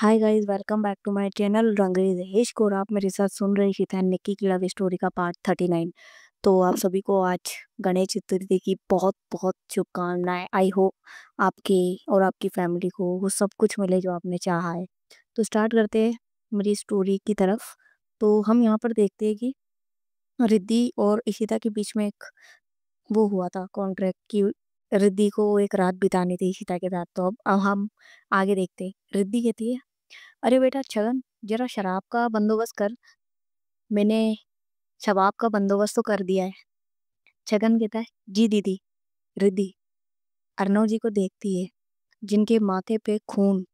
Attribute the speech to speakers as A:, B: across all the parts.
A: Hi guys, welcome back to my channel रंगरेज दहेज और आप मेरे साथ सुन रहे हैं निक्की की लव स्टोरी का पार्ट 39। तो आप सभी को आज गणेश चतुर्थी की बहुत बहुत शुभकामनाएं। आई होप आपके और आपकी फैमिली को वो सब कुछ मिले जो आपने चाहा है। तो स्टार्ट करते हैं मेरी स्टोरी की तरफ। तो हम यहाँ पर देखते हैं कि रिद्धि और इशिता के बीच में एक वो हुआ था कॉन्ट्रैक्ट की। रिद्धि को एक रात बितानी थी इशिता के साथ। तो अब हम आगे देखते हैं। रिद्धि कहती है, अरे बेटा छगन, जरा शराब का बंदोबस्त कर। मैंने शराब का बंदोबस्त तो कर दिया है। छगन कहता है, जी दीदी। रिद्धि अर्णव जी को देखती है, जिनके माथे पे खून,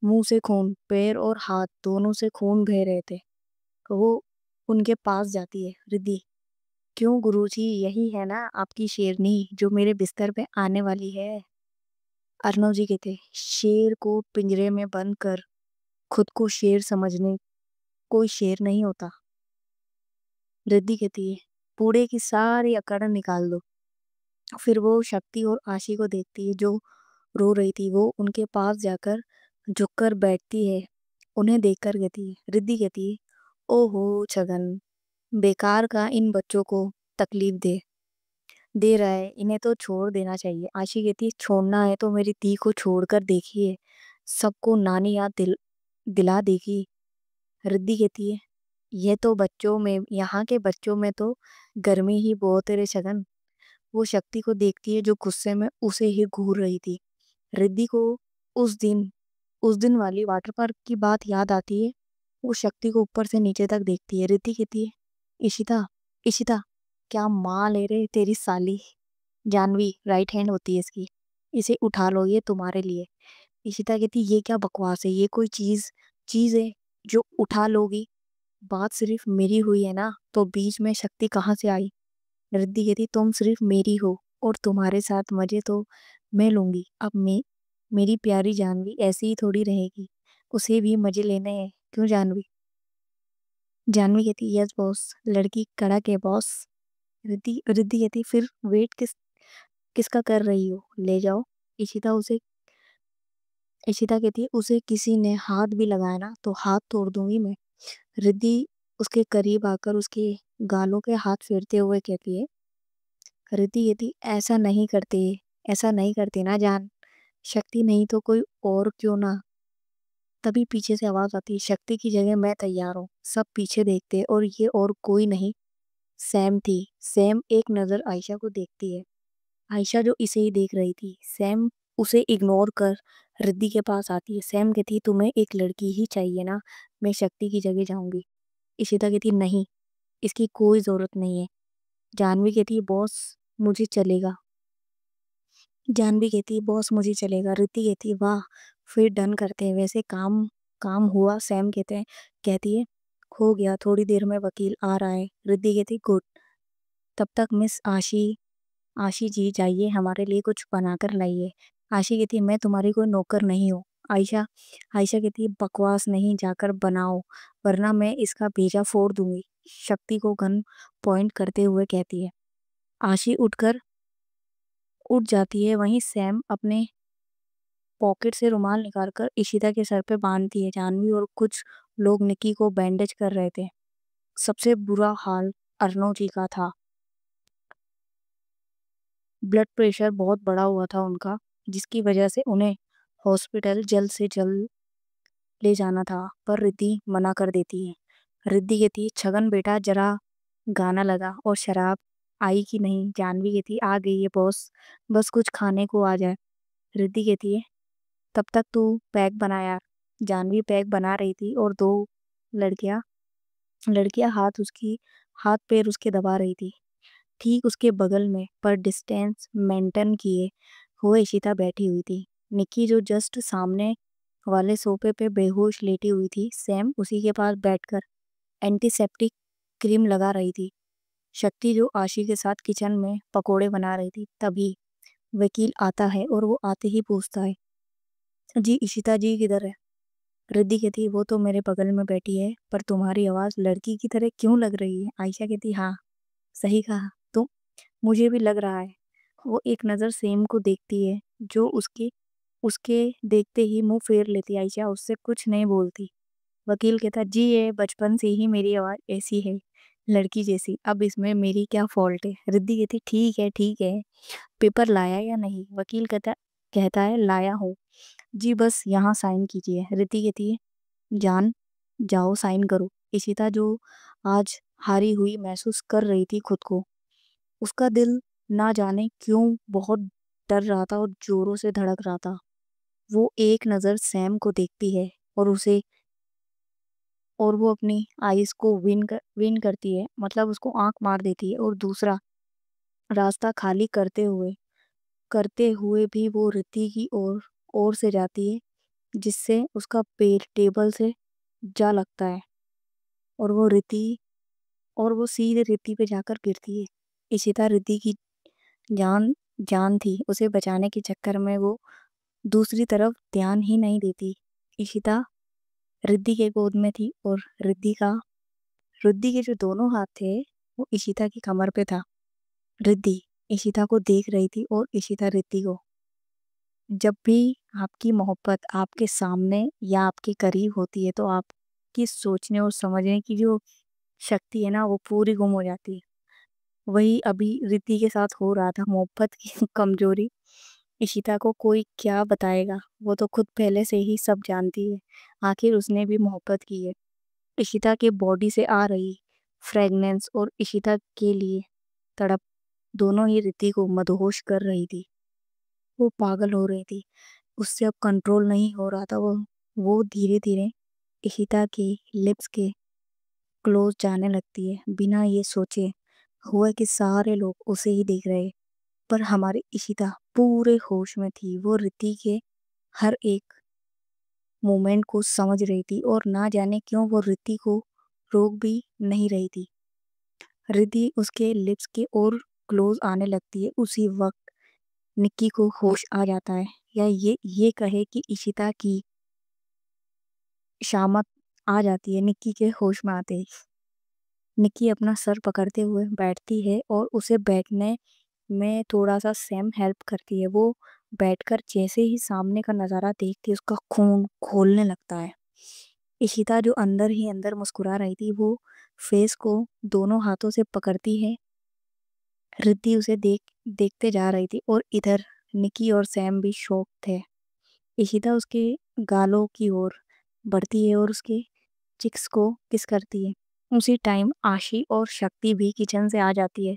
A: मुंह से खून, पैर और हाथ दोनों से खून बह रहे थे। तो वो उनके पास जाती है। रिद्धि, क्यों गुरुजी, यही है ना आपकी शेरनी जो मेरे बिस्तर पे आने वाली है। अर्णव जी कहते, शेर को पिंजरे में बंद कर खुद को शेर समझने कोई शेर नहीं होता। रिद्धि कहती है, पूरे की सारी अकड़ निकाल दो। फिर वो शक्ति और आशी को देखती है जो रो रही थी। वो उनके पास जाकर झुककर बैठती है। उन्हें देखकर कहती है, रिद्धि कहती है, ओहो छगन, बेकार का इन बच्चों को तकलीफ दे दे रहा है, इन्हें तो छोड़ देना चाहिए। आशी कहती है, छोड़ना है तो मेरी दी को छोड़कर देखिए, सबको नानी याद दिला देगी। रिद्धि कहती है, ये तो बच्चों में, यहाँ के बच्चों में तो गर्मी ही बहुत है रे छगन। वो शक्ति को देखती है जो गुस्से में उसे ही घूर रही थी। रिद्धि को उस दिन उस दिन वाली वाटर पार्क की बात याद आती है। वो शक्ति को ऊपर से नीचे तक देखती है। रिद्धि कहती है, इशिता, इशिता, क्या माँ ले रे तेरी साली। जानवी राइट हैंड होती है इसकी, इसे उठा लो, ये तुम्हारे लिए। इशिता कहती, ये क्या बकवास है, ये कोई चीज चीज है जो उठा लोगी। बात सिर्फ मेरी हुई है ना, तो बीच में शक्ति कहाँ से आई। रिद्धि कहती, तुम सिर्फ मेरी हो और तुम्हारे साथ मजे तो मैं लूंगी। अब मेरी प्यारी जानवी ऐसी ही थोड़ी रहेगी, उसे भी मजे लेने हैं, क्यों जानवी। जानवी कहती, यस बॉस, लड़की कड़क है बॉस। रिद्धि रिद्धि कहती, फिर वेट किसका कर रही हो, ले जाओ। इशिता उसे इशिता कहती है, उसे किसी ने हाथ भी लगाया ना तो हाथ तोड़ दूंगी मैं। रिद्धि उसके करीब आकर उसके गालों के हाथ फेरते हुए कहती है, रिद्धि यदि ऐसा नहीं करते ना जान। शक्ति नहीं तो कोई और क्यों ना। तभी पीछे से आवाज आती है, शक्ति की जगह मैं तैयार हूँ। सब पीछे देखते हैं और ये और कोई नहीं, सैम थी। सैम एक नजर आयशा को देखती है। आयशा जो इसे ही देख रही थी। सैम उसे इग्नोर कर रिद्धि के पास आती है। सैम कहती है, तुम्हें एक लड़की ही चाहिए ना, मैं शक्ति की जगह जाऊंगी। इशिता कहती, नहीं, इसकी कोई जरूरत नहीं है। जानवी कहती है, बॉस मुझे चलेगा। जानवी कहती है, बॉस मुझे चलेगा। रिद्धि कहती है, वाह, फिर डन करते हैं। वैसे काम काम हुआ। सैम कहती है, हो गया, थोड़ी देर में वकील आ रहा है। रिद्धि कहती, गुड। तब तक मिस आशी जी जाइए, हमारे लिए कुछ बनाकर लाइए। आशी कहती है, मैं तुम्हारी कोई नौकर नहीं हूँ। आयशा आयशा कहती है, बकवास नहीं, जाकर बनाओ, वरना मैं इसका भेजा फोड़ दूंगी। शक्ति को गन पॉइंट करते हुए कहती है। आशी उठ जाती है। वहीं सैम अपने पॉकेट से रुमाल निकालकर इशिता के सर पे बांधती है। जानवी और कुछ लोग निक्की को बैंडेज कर रहे थे। सबसे बुरा हाल अर्नव जी का था। ब्लड प्रेशर बहुत बढ़ा हुआ था उनका, जिसकी वजह से उन्हें हॉस्पिटल जल्द से जल्द ले जाना था। पर रिद्धि मना कर देती है। रिद्धि कहती है, छगन बेटा जरा गाना लगा। और शराब आई कि नहीं। जानवी कहती है, आ गई है बॉस, बस कुछ खाने को आ जाए। रिद्धि कहती है, तब तक तू पैक बना यार। जानवी पैक बना रही थी और दो लड़कियां लड़कियां हाथ पैर उसके दबा रही थी। ठीक उसके बगल में, पर डिस्टेंस मेंटेन किए हुए, इशिता बैठी हुई थी। निक्की जो जस्ट सामने वाले सोफे पे बेहोश लेटी हुई थी, सैम उसी के पास बैठकर एंटीसेप्टिक क्रीम लगा रही थी। शक्ति जो आशी के साथ किचन में पकोड़े बना रही थी। तभी वकील आता है और वो आते ही पूछता है, जी इशिता जी किधर है। रिद्धि कहती, वो तो मेरे बगल में बैठी है, पर तुम्हारी आवाज लड़की की तरह क्यों लग रही है। आयशा कहती, हाँ, सही कहा तुम, मुझे भी लग रहा है। वो एक नज़र सेम को देखती है जो उसके उसके देखते ही मुंह फेर लेती आयशा, उससे कुछ नहीं बोलती। वकील कहता, जी ये बचपन से ही मेरी आवाज़ ऐसी है, लड़की जैसी, अब इसमें मेरी क्या फ़ॉल्ट है? रिद्धि कहती, ठीक है, पेपर लाया या नहीं? वकील कहता कहता है, लाया हूँ। जी बस यहाँ साइन कीजिए। रिद्धि कहती है, जान, जाओ साइन करो। इशिता जो आज हारी हुई महसूस कर रही थी खुद को, उसका दिल ना जाने क्यों बहुत डर रहा था और ज़ोरों से धड़क रहा था। वो एक नज़र सैम को देखती है और उसे और वो अपनी आइज़ को विन करती है, मतलब उसको आँख मार देती है, और दूसरा रास्ता खाली करते हुए भी वो रिद्धि की ओर से जाती है, जिससे उसका पैर टेबल से जा लगता है और वो सीधे रिद्धि पे जाकर गिरती है। इशिता रिद्धि की जान जान थी, उसे बचाने के चक्कर में वो दूसरी तरफ ध्यान ही नहीं देती। इशिता रिद्धि के गोद में थी और रिद्धि के जो दोनों हाथ थे वो इशिता की कमर पे था। रिद्धि इशिता को देख रही थी और इशिता रिद्धि को। जब भी आपकी मोहब्बत आपके सामने या आपके करीब होती है तो आपकी सोचने और समझने की जो शक्ति है ना, वो पूरी गुम हो जाती है। वही अभी रिद्धि के साथ हो रहा था। मोहब्बत की कमजोरी इशिता को कोई क्या बताएगा, वो तो खुद पहले से ही सब जानती है। आखिर उसने भी मोहब्बत की है। इशिता के बॉडी से आ रही फ्रेगनेंस और इशिता के लिए तड़प दोनों ही रिद्धि को मदहोश कर रही थी। वो पागल हो रही थी, उससे अब कंट्रोल नहीं हो रहा था। वो धीरे धीरे इशिता के लिप्स के क्लोज जाने लगती है, बिना ये सोचे हुए कि सारे लोग उसे ही देख रहे। पर हमारी इशिता पूरे होश में थी। वो रिद्धि के हर एक मोमेंट को समझ रही थी और ना जाने क्यों वो रिद्धि को रोक भी नहीं रही थी। रिद्धि उसके लिप्स के और क्लोज आने लगती है। उसी वक्त निक्की को होश आ जाता है, या ये कहे कि इशिता की शामत आ जाती है। निक्की के होश में आते ही निक्की अपना सर पकड़ते हुए बैठती है और उसे बैठने में थोड़ा सा सैम हेल्प करती है। वो बैठकर जैसे ही सामने का नज़ारा देखती है, उसका खून खोलने लगता है। इशिता जो अंदर ही अंदर मुस्कुरा रही थी, वो फेस को दोनों हाथों से पकड़ती है। रिद्धि उसे देखते जा रही थी और इधर निकी और सैम भी शॉक थे। इशिता उसके गालों की ओर बढ़ती है और उसके चिक्स को किस करती है। उसी टाइम आशी और शक्ति भी किचन से आ जाती है।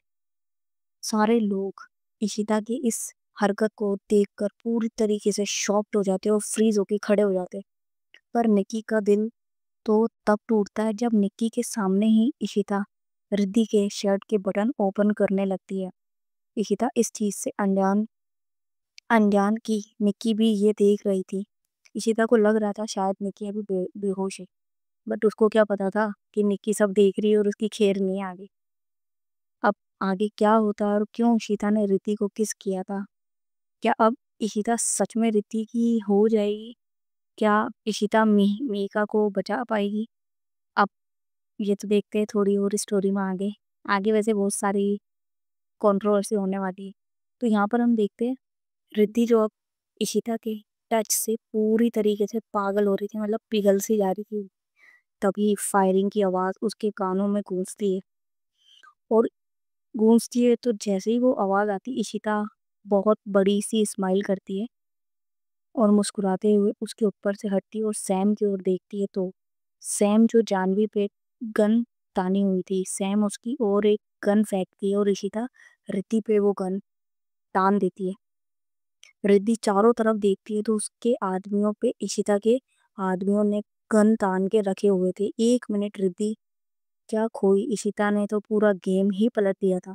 A: सारे लोग इशिता की इस हरकत को देखकर पूरी तरीके से शॉक्ड हो जाते और फ्रीज होके खड़े हो जाते। पर निकी का दिल तो तब टूटता है जब निक्की के सामने ही इशिता रिद्धि के शर्ट के बटन ओपन करने लगती है। इशिता इस चीज से अनजान अनजान की निक्की भी ये देख रही थी। इशिता को लग रहा था शायद निक्की अभी बेहोश है, बट उसको क्या पता था कि निक्की सब देख रही है और उसकी खैर नहीं है आगे। अब आगे क्या होता और क्यों इशिता ने रिद्धि को किस किया था? क्या अब इशिता सच में रिद्धि की हो जाएगी? क्या इशिता मीका को बचा पाएगी? अब ये तो देखते हैं थोड़ी और स्टोरी में आगे। आगे वैसे बहुत सारी कंट्रोवर्सी होने वाली है। तो यहाँ पर हम देखते हैं रिद्धि जो अब इशिता के टच से पूरी तरीके से पागल हो रही थी, मतलब पिघल सी जा रही थी। तभी फायरिंग की आवाज़ उसके कानों में गूंजती है और गूंजती है तो जैसे ही वो आवाज़ आती, इशिता बहुत बड़ी सी स्माइल करती है और मुस्कुराते हुए उसके ऊपर से हटती है और सैम की ओर देखती है। तो सैम जो जानवी पे गन तानी हुई थी, सैम उसकी ओर एक गन फेंकती है और इशिता रिद्धि पे वो गन तान देती है। रिद्धि चारों तरफ देखती है तो उसके आदमियों पे इशिता के आदमियों ने गन तान के रखे हुए थे। 1 मिनट रिद्धि क्या खोई, इशिता ने तो पूरा गेम ही पलट दिया था।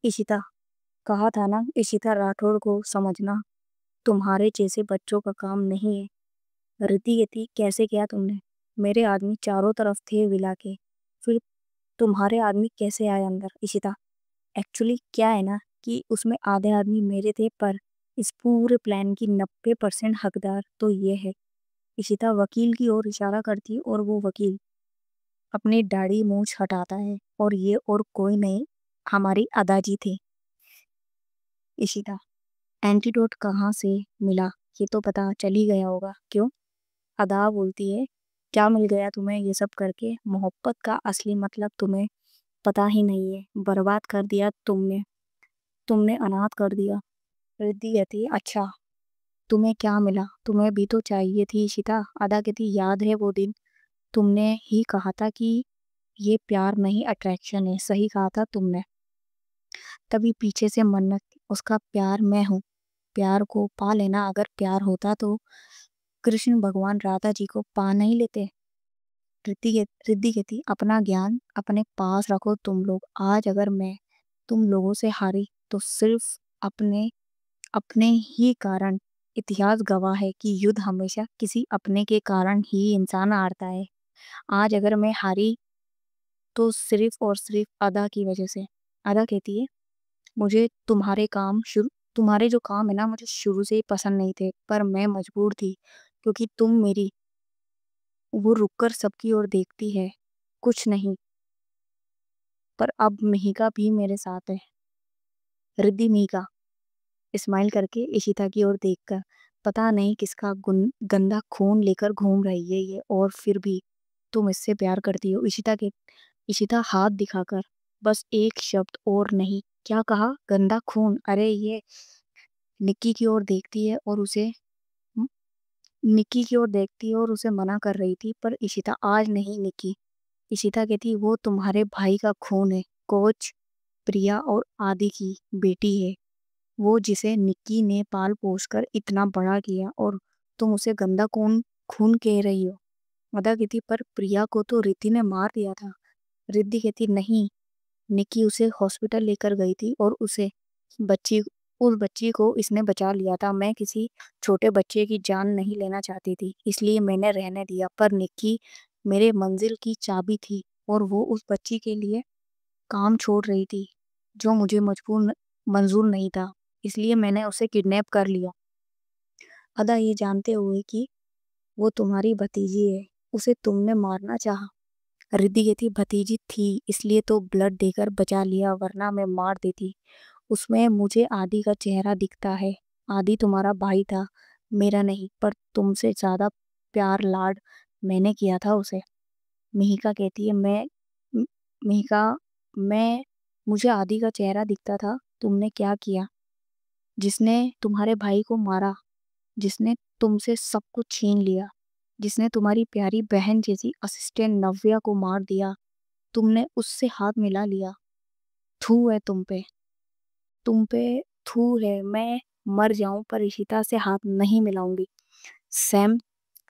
A: इशिता, कहा था ना इशिता राठौड़ को समझना तुम्हारे जैसे बच्चों का काम नहीं है। रिद्धि कहती, कैसे किया तुमने? मेरे आदमी चारों तरफ थे विला के, फिर तुम्हारे आदमी कैसे आए अंदर? इशिता, एक्चुअली क्या है ना कि उसमें आधे आदमी मेरे थे, पर इस पूरे प्लान की 90% हकदार तो ये है। इशिता वकील की ओर इशारा करती है और वो वकील अपनी दाढ़ी मूंछ हटाता है, और ये और कोई नहीं, हमारी अदाजी थी। इशिता, एंटीडोट कहाँ से मिला? ये तो पता चल ही गया होगा, क्यों? अदा बोलती है, क्या मिल गया तुम्हें ये सब करके? मोहब्बत का असली मतलब तुम्हें पता ही नहीं है, बर्बाद कर दिया तुमने, तुमने अनाथ कर दिया। रिद्धि कहती है, अच्छा तुम्हें क्या मिला? तुम्हें भी तो चाहिए थी इशिता। अदा कहती, याद है वो दिन? तुमने ही कहा था कि ये प्यार नहीं अट्रैक्शन है, सही कहा था तुमने। तभी पीछे से मन्नत, उसका प्यार मैं हूँ, प्यार को पा लेना। अगर प्यार होता तो कृष्ण भगवान राधा जी को पा नहीं लेते। रिद्धि कहती, अपना ज्ञान अपने पास रखो तुम लोग। आज अगर मैं तुम लोगों से हारी तो सिर्फ अपने अपने ही कारण। इतिहास गवाह है कि युद्ध हमेशा किसी अपने के कारण ही इंसान हारता है। आज अगर मैं हारी तो सिर्फ और सिर्फ अदा की वजह से। अदा कहती है, मुझे तुम्हारे जो काम है ना, मुझे शुरू से ही पसंद नहीं थे, पर मैं मजबूर थी क्योंकि तुम मेरी। वो रुककर सबकी ओर देखती है, कुछ नहीं, पर अब मिहिका भी मेरे साथ है। रिद्धि मिहिका स्माइल करके इशिता की ओर देखकर, पता नहीं किसका गंदा खून लेकर घूम रही है ये, और फिर भी तुम इससे प्यार करती हो। इशिता हाथ दिखाकर, बस एक शब्द और नहीं। क्या कहा? गंदा खून? अरे ये निक्की की ओर देखती है और उसे हम्म, निक्की की ओर देखती है और उसे मना कर रही थी, पर इशिता, आज नहीं निक्की। इशिता कहती, वो तुम्हारे भाई का खून है, कोच प्रिया और आदि की बेटी है वो, जिसे निक्की ने पाल पोस कर इतना बड़ा किया, और तुम उसे गंदा खून खून कह रही हो। अदा कहती, पर प्रिया को तो रिद्धि ने मार दिया था। रिद्धि कहती, नहीं, निक्की उसे हॉस्पिटल लेकर गई थी और बच्ची उस बच्ची को इसने बचा लिया था। मैं किसी छोटे बच्चे की जान नहीं लेना चाहती थी, इसलिए मैंने रहने दिया, पर निक्की मेरे मंजिल की चाबी थी और वो उस बच्ची के लिए काम छोड़ रही थी, जो मुझे मंजूर नहीं था, इसलिए मैंने उसे किडनैप कर लिया। अदा ये जानते हुए कि वो तुम्हारी भतीजी है, उसे तुमने मारना चाहा। रिद्धि कहती, भतीजी थी इसलिए तो ब्लड देकर बचा लिया, वरना मैं मार देती। उसमें मुझे आदि का चेहरा दिखता है। आदि तुम्हारा भाई था, मेरा नहीं, पर तुमसे ज्यादा प्यार लाड मैंने किया था उसे। मिहिका कहती है, म- मिहिका मैं मुझे आदि का चेहरा दिखता था। तुमने क्या किया? जिसने तुम्हारे भाई को मारा, जिसने तुमसे सब कुछ छीन लिया, जिसने तुम्हारी प्यारी बहन जैसी असिस्टेंट नव्या को मार दिया, तुमने उससे हाथ मिला लिया। थू है तुम पे थू है। मैं मर जाऊं पर इशिता से हाथ नहीं मिलाऊंगी। सैम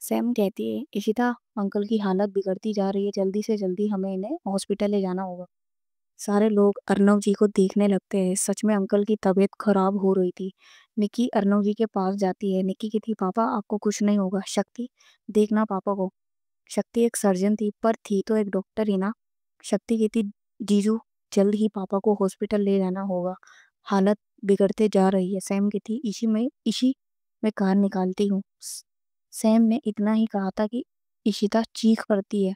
A: सैम कहती है, इशिता अंकल की हालत बिगड़ती जा रही है, जल्दी से जल्दी हमें इन्हें हॉस्पिटल ले जाना होगा। सारे लोग अर्नव जी को देखने लगते हैं। सच में अंकल की तबीयत खराब हो रही थी। निक्की अर्नव जी के पास जाती है। निक्की कहती, पापा आपको कुछ नहीं होगा। शक्ति, देखना पापा को। शक्ति एक सर्जन थी, पर थी तो एक डॉक्टर ही ना। शक्ति कहती, जीजू जल्द ही पापा को हॉस्पिटल ले जाना होगा, हालत बिगड़ते जा रही है। सैम कहती, इसी में कार निकालती हूँ। सैम ने इतना ही कहा था कि इशिता चीख पड़ती है।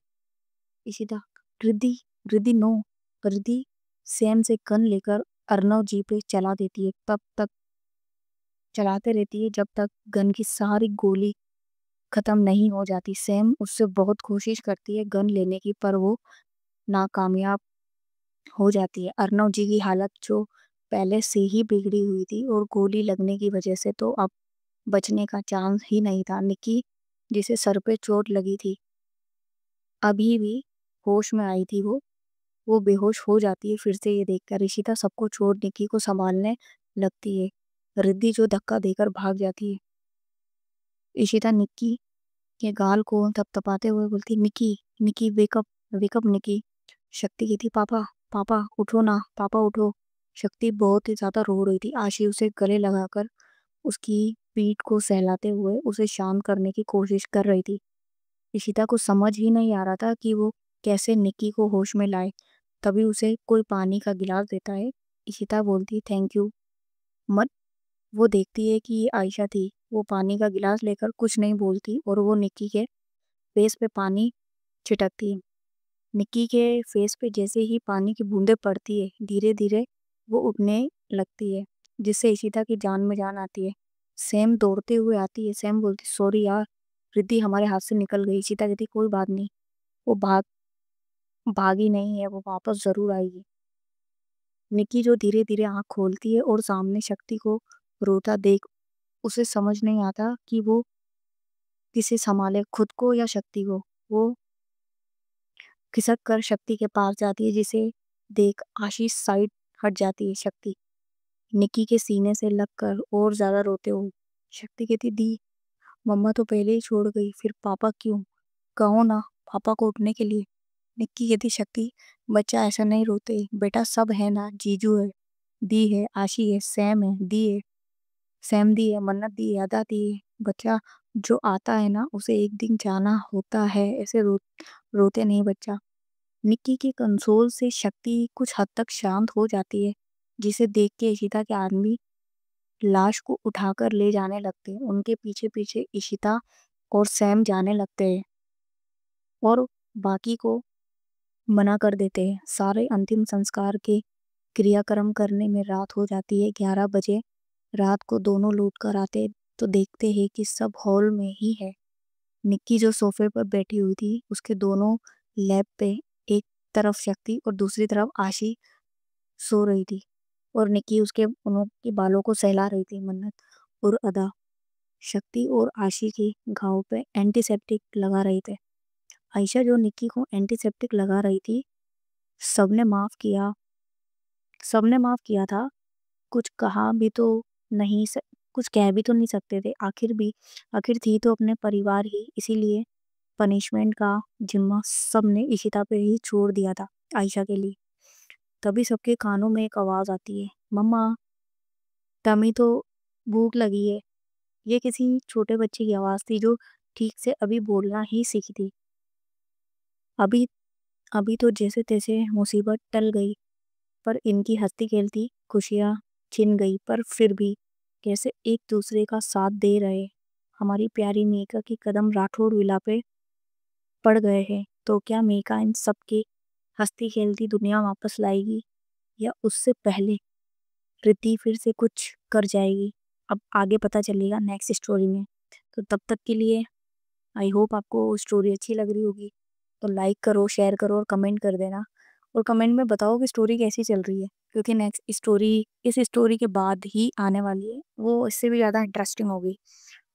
A: इशिता, रिद्धि, रिद्धि नो। रिद्धि सैम से गन लेकर अर्नव जी पे चला देती है, तब तक चलाते रहती है जब तक गन की सारी गोली खत्म नहीं हो जाती। सैम उससे बहुत कोशिश करती है गन लेने की, पर वो नाकामयाब हो जाती है। अर्नव जी की हालत जो पहले से ही बिगड़ी हुई थी, और गोली लगने की वजह से तो अब बचने का चांस ही नहीं था। निक्की, जिसे सर पे चोट लगी थी, अभी भी होश में आई थी, वो बेहोश हो जाती है फिर से ये देखकर। ऋषिता सबको छोड़ निक्की को संभालने लगती है। रिद्धि जो धक्का देकर भाग जाती है। इशिता निक्की के गाल को थपथपाते हुए बोलती, निक्की, निक्की वेकअप, वेकअप निक्की। शक्ति की थी, पापा, पापा उठो ना, पापा उठो। शक्ति बहुत ही ज्यादा रो रही थी। आशी उसे गले लगाकर उसकी पीठ को सहलाते हुए उसे शांत करने की कोशिश कर रही थी। इशिता को समझ ही नहीं आ रहा था कि वो कैसे निक्की को होश में लाए। तभी उसे कोई पानी का गिलास देता है। इशिता बोलती, थैंक यू मत। वो देखती है कि ये आयशा थी। वो पानी का गिलास लेकर कुछ नहीं बोलती और वो निक्की के फेस पे पानी छिटकती है। निक्की के फेस पे जैसे ही पानी की बूंदें पड़ती है, धीरे धीरे वो उठने लगती है, जिससे इशिता की जान में जान आती है। सैम दौड़ते हुए आती है। सैम बोलती सॉरी यार, रिद्धि हमारे हाथ से निकल गई। इशिता कहती कोई बात नहीं, वो भागी नहीं है, वो वापस जरूर आएगी। निक्की जो धीरे धीरे आंख खोलती है और सामने शक्ति को रोता देख उसे समझ नहीं आता कि वो किसे संभाले, खुद को या शक्ति को। वो खिसक कर शक्ति के पास जाती है, जिसे देख आशीष साइड हट जाती है। शक्ति निक्की के सीने से लगकर और ज्यादा रोते हो। शक्ति कहती दी, मम्मा तो पहले ही छोड़ गई, फिर पापा क्यों? कहो ना पापा को उठने के लिए। निक्की कहती शक्ति बच्चा ऐसा नहीं रोते बेटा, सब है ना, जीजू है, दी है, आशी है, सैम है, दी है, सैम दी है, मन्नत दी है, अदा दी है। बच्चा जो आता है ना उसे एक दिन जाना होता है, ऐसे रोते नहीं बच्चा। निक्की के कंसोल से शक्ति कुछ हद तक शांत हो जाती है, जिसे देख के इशिता के आदमी लाश को उठाकर ले जाने लगते हैं। उनके पीछे पीछे इशिता और सैम जाने लगते हैं और बाकी को मना कर देते हैं। सारे अंतिम संस्कार के क्रियाक्रम करने में रात हो जाती है। 11 बजे रात को दोनों लौट कर आते तो देखते हैं कि सब हॉल में ही है। निक्की जो सोफे पर बैठी हुई थी, उसके दोनों लैप पे एक तरफ शक्ति और दूसरी तरफ आशी सो रही थी, और निक्की उसके उनके बालों को सहला रही थी। मन्नत और अदा शक्ति और आशी के घाव पे एंटीसेप्टिक लगा रहे थे। आयशा जो निक्की को एंटीसेप्टिक लगा रही थी, सबने माफ किया, सबने माफ किया था। कुछ कहा भी तो नहीं कुछ कह भी तो नहीं सकते थे, आखिर थी तो अपने परिवार ही, इसीलिए पनिशमेंट का जिम्मा सबने इशिता पे ही छोड़ दिया था आयशा के लिए। तभी सबके कानों में एक आवाज आती है, मम्मा टमी तो भूख लगी है। ये किसी छोटे बच्चे की आवाज थी जो ठीक से अभी बोलना ही सीखी थी। अभी अभी तो जैसे तैसे मुसीबत टल गई, पर इनकी हंसती खेलती खुशियाँ छिन गई। पर फिर भी कैसे एक दूसरे का साथ दे रहे। हमारी प्यारी मेका के कदम राठौड़ विला पे पड़ गए हैं, तो क्या मेका इन सबके हंसती खेलती दुनिया वापस लाएगी, या उससे पहले रिद्धि फिर से कुछ कर जाएगी? अब आगे पता चलेगा नेक्स्ट स्टोरी में। तो तब तक के लिए आई होप आपको स्टोरी अच्छी लग रही होगी। तो लाइक करो, शेयर करो और कमेंट कर देना, और कमेंट में बताओ कि स्टोरी कैसी चल रही है, क्योंकि नेक्स्ट स्टोरी इस स्टोरी के बाद ही आने वाली है, वो इससे भी ज़्यादा इंटरेस्टिंग होगी।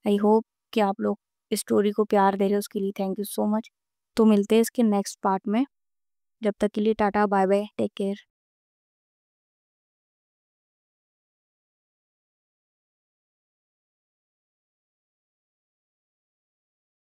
A: आई होप कि आप लोग इस स्टोरी को प्यार दे रहे हो, उसके लिए थैंक यू सो मच। तो मिलते हैं इसके नेक्स्ट पार्ट में। जब तक के लिए tata bye bye, take care.